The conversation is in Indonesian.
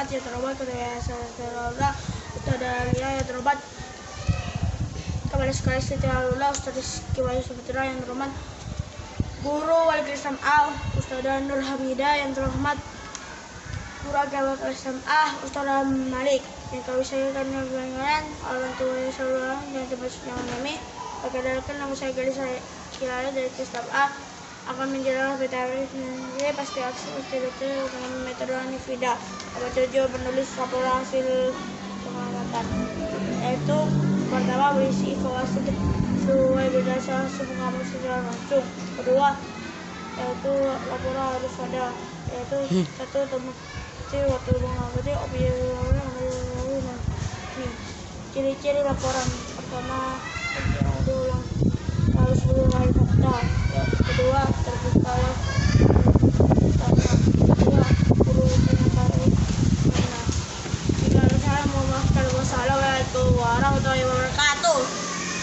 terhormat yang terhormat kepada saudara Ustaz yang terhormat kepada sekali setia Allah Ustaz Rizky Wahyu Saputra yang terhormat Guru Wali Islam A Ustaz Nur Hamidah yang terhormat Guru Agama Islam A Ustaz Malik yang kami sayangkan yang kalian orang tua yang saudara yang termasuk yang kami perkenalkan nama saya Gadis Kilala dari Islam A akan menjelaskan PTW pasti aksi betul dengan metode Nifida. Tujuh menulis laporan hasil pengamatan, yaitu pertama berisi informasi sesuai berdasar pengamatan secara langsung. Kedua yaitu laporan harus ada, yaitu satu temuti waktu mengamati objek ciri-ciri laporan. Pertama diulang harus berulang fakta. Kedua terbuka kedua urusan yang baru. Jika saya mau maafkan wassalamualaikum warahmatullahi wabarakatuh.